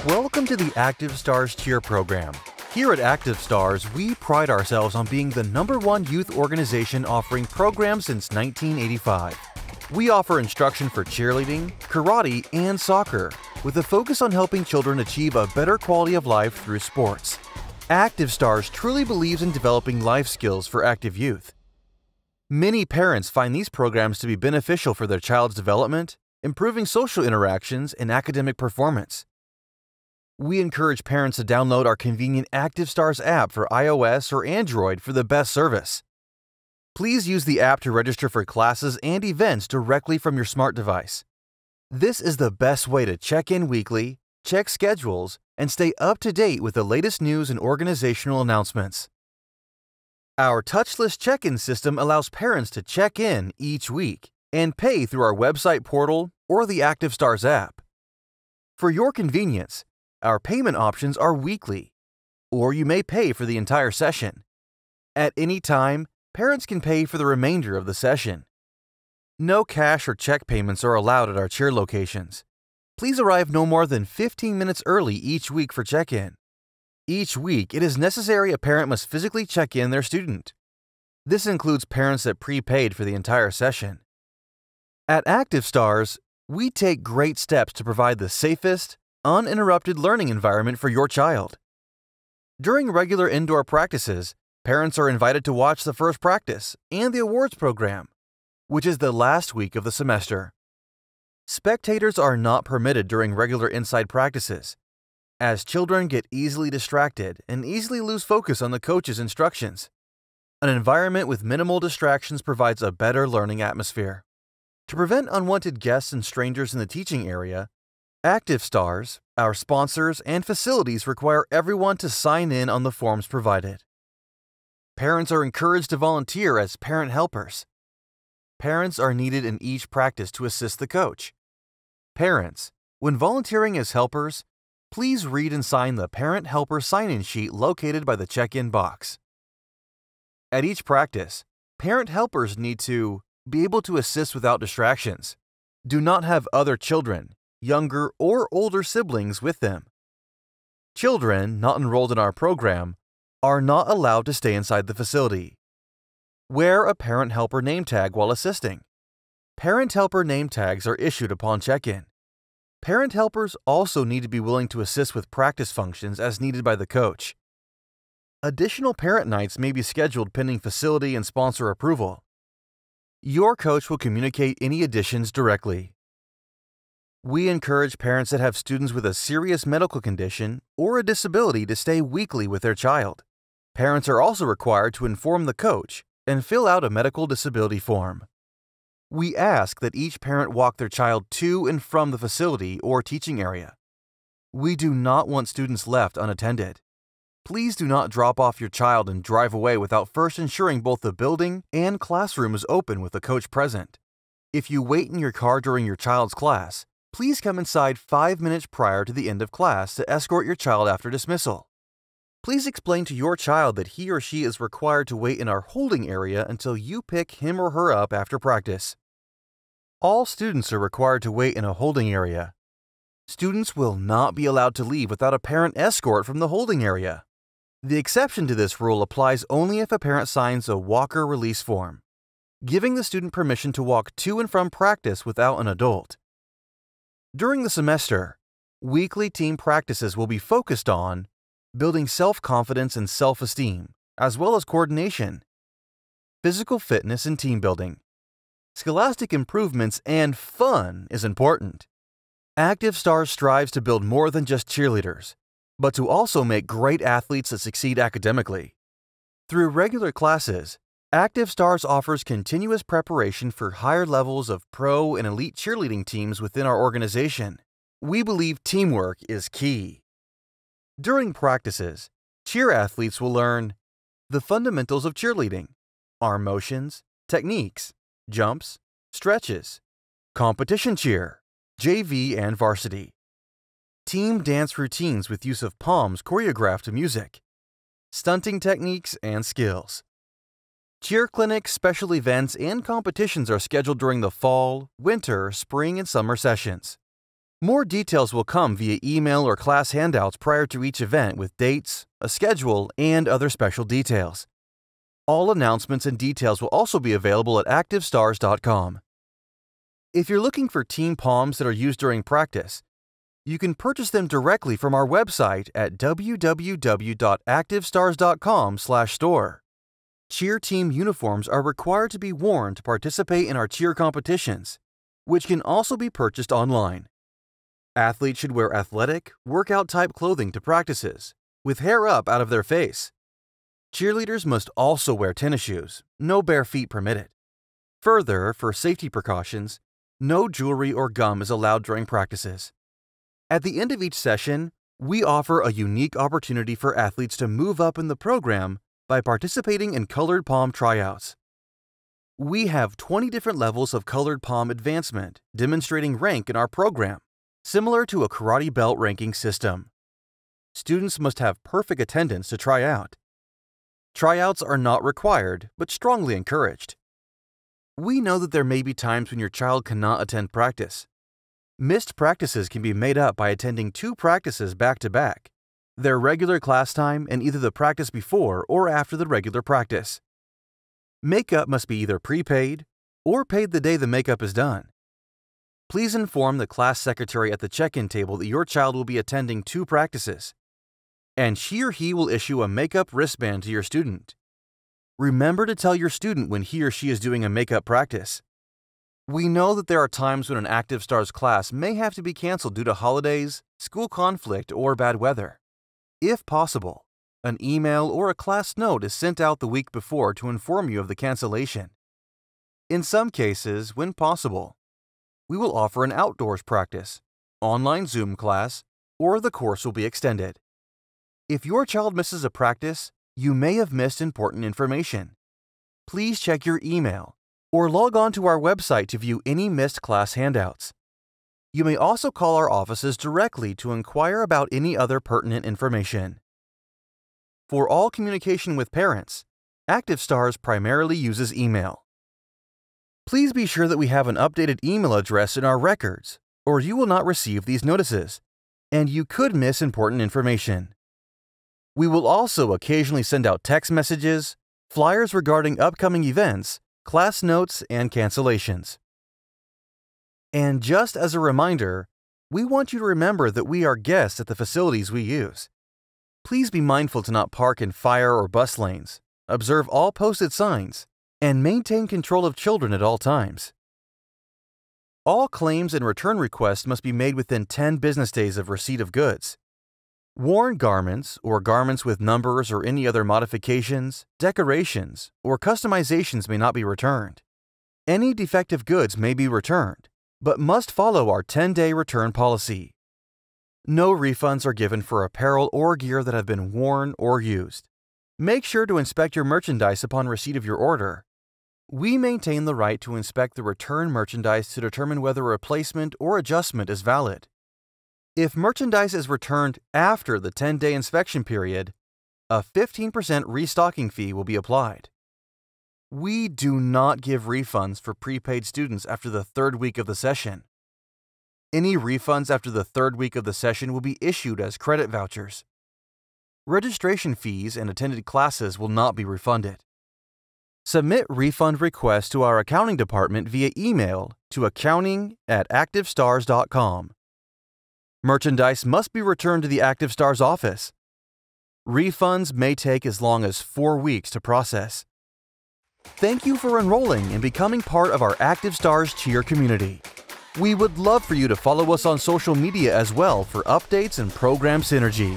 Welcome to the ACTIVSTARS Cheer Program. Here at ACTIVSTARS, we pride ourselves on being the #1 youth organization offering programs since 1985. We offer instruction for cheerleading, karate, and soccer, with a focus on helping children achieve a better quality of life through sports. ACTIVSTARS truly believes in developing life skills for active youth. Many parents find these programs to be beneficial for their child's development, improving social interactions and academic performance. We encourage parents to download our convenient ACTIVSTARS app for iOS or Android for the best service. Please use the app to register for classes and events directly from your smart device. This is the best way to check in weekly, check schedules, and stay up to date with the latest news and organizational announcements. Our touchless check-in system allows parents to check in each week and pay through our website portal or the ACTIVSTARS app. For your convenience, our payment options are weekly, or you may pay for the entire session. At any time, parents can pay for the remainder of the session. No cash or check payments are allowed at our cheer locations. Please arrive no more than 15 minutes early each week for check-in. Each week, it is necessary a parent must physically check in their student. This includes parents that prepaid for the entire session. At ACTIVSTARS, we take great steps to provide the safest, uninterrupted learning environment for your child. During regular indoor practices, parents are invited to watch the first practice and the awards program, which is the last week of the semester. Spectators are not permitted during regular inside practices, as children get easily distracted and easily lose focus on the coach's instructions. An environment with minimal distractions provides a better learning atmosphere. To prevent unwanted guests and strangers in the teaching area, ACTIVSTARS, our sponsors, and facilities require everyone to sign in on the forms provided. Parents are encouraged to volunteer as parent helpers. Parents are needed in each practice to assist the coach. Parents, when volunteering as helpers, please read and sign the Parent Helper sign-in sheet located by the check-in box. At each practice, parent helpers need to be able to assist without distractions, do not have other children, younger or older siblings with them. Children not enrolled in our program are not allowed to stay inside the facility. Wear a parent helper name tag while assisting. Parent helper name tags are issued upon check-in. Parent helpers also need to be willing to assist with practice functions as needed by the coach. Additional parent nights may be scheduled pending facility and sponsor approval. Your coach will communicate any additions directly. We encourage parents that have students with a serious medical condition or a disability to stay weekly with their child. Parents are also required to inform the coach and fill out a medical disability form. We ask that each parent walk their child to and from the facility or teaching area. We do not want students left unattended. Please do not drop off your child and drive away without first ensuring both the building and classroom is open with the coach present. If you wait in your car during your child's class, please come inside 5 minutes prior to the end of class to escort your child after dismissal. Please explain to your child that he or she is required to wait in our holding area until you pick him or her up after practice. All students are required to wait in a holding area. Students will not be allowed to leave without a parent escort from the holding area. The exception to this rule applies only if a parent signs a walker release form, giving the student permission to walk to and from practice without an adult. During the semester, weekly team practices will be focused on building self-confidence and self-esteem, as well as coordination, physical fitness and team building. Scholastic improvements and fun is important. ACTIVSTARS strives to build more than just cheerleaders, but to also make great athletes that succeed academically. Through regular classes, ACTIVSTARS offers continuous preparation for higher levels of pro and elite cheerleading teams within our organization. We believe teamwork is key. During practices, cheer athletes will learn the fundamentals of cheerleading, arm motions, techniques, jumps, stretches, competition cheer, JV and varsity, team dance routines with use of palms choreographed to music, stunting techniques and skills. Cheer clinics, special events, and competitions are scheduled during the fall, winter, spring, and summer sessions. More details will come via email or class handouts prior to each event with dates, a schedule, and other special details. All announcements and details will also be available at ACTIVSTARS.com. If you're looking for team palms that are used during practice, you can purchase them directly from our website at www.activestars.com/store. Cheer team uniforms are required to be worn to participate in our cheer competitions, which can also be purchased online. Athletes should wear athletic, workout-type clothing to practices, with hair up out of their face. Cheerleaders must also wear tennis shoes, no bare feet permitted. Further, for safety precautions, no jewelry or gum is allowed during practices. At the end of each session, we offer a unique opportunity for athletes to move up in the program by participating in colored palm tryouts. We have 20 different levels of colored palm advancement, demonstrating rank in our program, similar to a karate belt ranking system. Students must have perfect attendance to try out. Tryouts are not required, but strongly encouraged. We know that there may be times when your child cannot attend practice. Missed practices can be made up by attending 2 practices back-to-back, their regular class time and either the practice before or after the regular practice. Makeup must be either prepaid or paid the day the makeup is done. Please inform the class secretary at the check-in table that your child will be attending 2 practices, and she or he will issue a makeup wristband to your student. Remember to tell your student when he or she is doing a makeup practice. We know that there are times when an ACTIVSTARS class may have to be canceled due to holidays, school conflict, or bad weather. If possible, an email or a class note is sent out the week before to inform you of the cancellation. In some cases, when possible, we will offer an outdoors practice, online Zoom class, or the course will be extended. If your child misses a practice, you may have missed important information. Please check your email or log on to our website to view any missed class handouts. You may also call our offices directly to inquire about any other pertinent information. For all communication with parents, ACTIVSTARS primarily uses email. Please be sure that we have an updated email address in our records, or you will not receive these notices, and you could miss important information. We will also occasionally send out text messages, flyers regarding upcoming events, class notes, and cancellations. And just as a reminder, we want you to remember that we are guests at the facilities we use. Please be mindful to not park in fire or bus lanes, observe all posted signs, and maintain control of children at all times. All claims and return requests must be made within 10 business days of receipt of goods. Worn garments or garments with numbers or any other modifications, decorations, or customizations may not be returned. Any defective goods may be returned, but must follow our 10-day return policy. No refunds are given for apparel or gear that have been worn or used. Make sure to inspect your merchandise upon receipt of your order. We maintain the right to inspect the returned merchandise to determine whether a replacement or adjustment is valid. If merchandise is returned after the 10-day inspection period, a 15% restocking fee will be applied. We do not give refunds for prepaid students after the 3rd week of the session. Any refunds after the 3rd week of the session will be issued as credit vouchers. Registration fees and attended classes will not be refunded. Submit refund requests to our accounting department via email to accounting@activestars.com. Merchandise must be returned to the ACTIVSTARS office. Refunds may take as long as 4 weeks to process. Thank you for enrolling and becoming part of our ACTIVSTARS cheer community. We would love for you to follow us on social media as well for updates and program synergy.